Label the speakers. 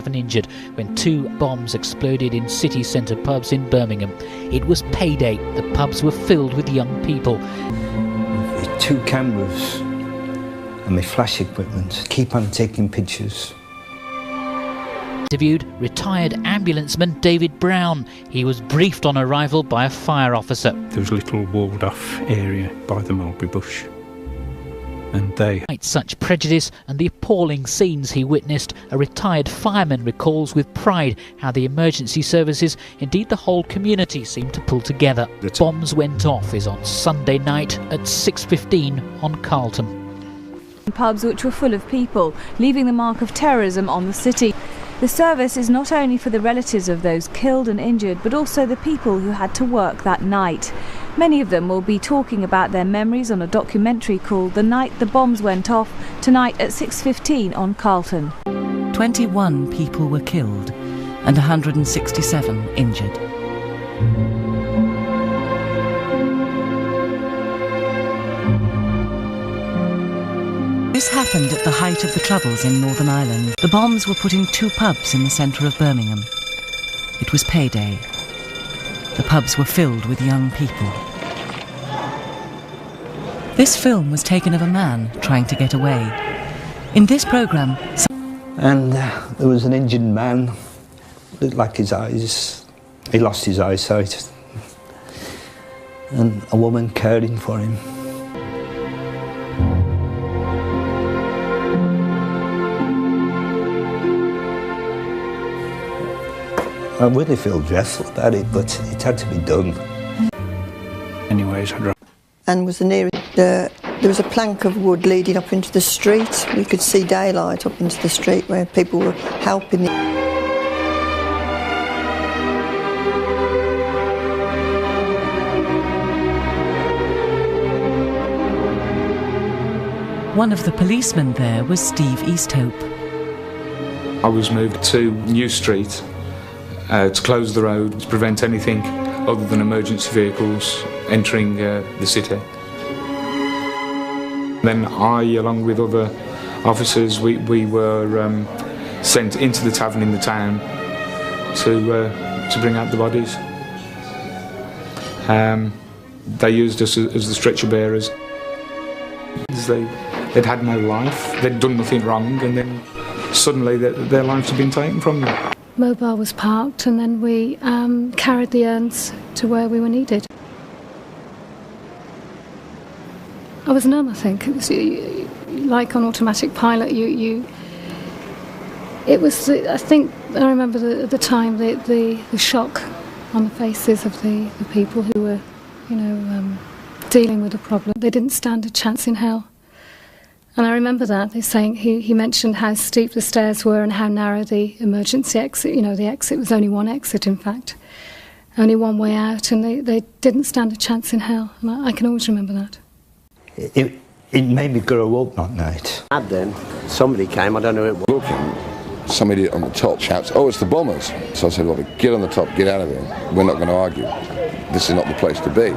Speaker 1: Injured when 2 bombs exploded in city centre pubs in Birmingham. It was payday. The pubs were filled with young people.
Speaker 2: 2 cameras and my flash equipment. Keep on taking pictures.
Speaker 1: Interviewed retired ambulanceman David Brown. He was briefed on arrival by a fire officer.
Speaker 3: There was a little walled off area by the mulberry bush. And
Speaker 1: such prejudice and the appalling scenes he witnessed, a retired fireman recalls with pride how the emergency services, indeed the whole community, seemed to pull together. The bombs went off is on Sunday night at 6:15 on Carlton.
Speaker 4: Pubs which were full of people, leaving the mark of terrorism on the city. The service is not only for the relatives of those killed and injured, but also the people who had to work that night. Many of them will be talking about their memories on a documentary called The Night the Bombs Went Off, tonight at 6:15 on Carlton.
Speaker 5: 21 people were killed and 167 injured. This happened at the height of the Troubles in Northern Ireland. The bombs were put in 2 pubs in the centre of Birmingham. It was payday. The pubs were filled with young people. This film was taken of a man trying to get away. In this programme...
Speaker 2: And there was an injured man, looked like his eyes, he lost his eyesight, and a woman caring for him. I really feel dreadful about it, but it had to be done.
Speaker 3: anyways,
Speaker 6: and was the nearest. There was a plank of wood leading up into the street. We could see daylight up into the street where people were helping.
Speaker 5: One of the policemen there was Steve Easthope.
Speaker 7: I was moved to New Street to close the road to prevent anything other than emergency vehicles entering the city. Then I, along with other officers, we were sent into the tavern in the town to bring out the bodies. They used us as the stretcher bearers. They'd had no life, they'd done nothing wrong, and then suddenly their lives had been taken from them.
Speaker 8: Mobile was parked, and then we carried the urns to where we were needed. I was numb, I think. It was like on automatic pilot. It was. I think I remember at the time the shock on the faces of the people who were, dealing with the problem. They didn't stand a chance in hell. And I remember that, they're saying, he mentioned how steep the stairs were and how narrow the emergency exit, the exit was only one exit, in fact. Only one way out, and they didn't stand a chance in hell. And I can always remember that.
Speaker 2: It made me grow up that night.
Speaker 9: And then somebody came, I don't know who it was.
Speaker 10: Looking, somebody on the top shouts, "Oh, it's the bombers." So I said, "Well, get on the top, get out of here. We're not going to argue. This is not the place to be."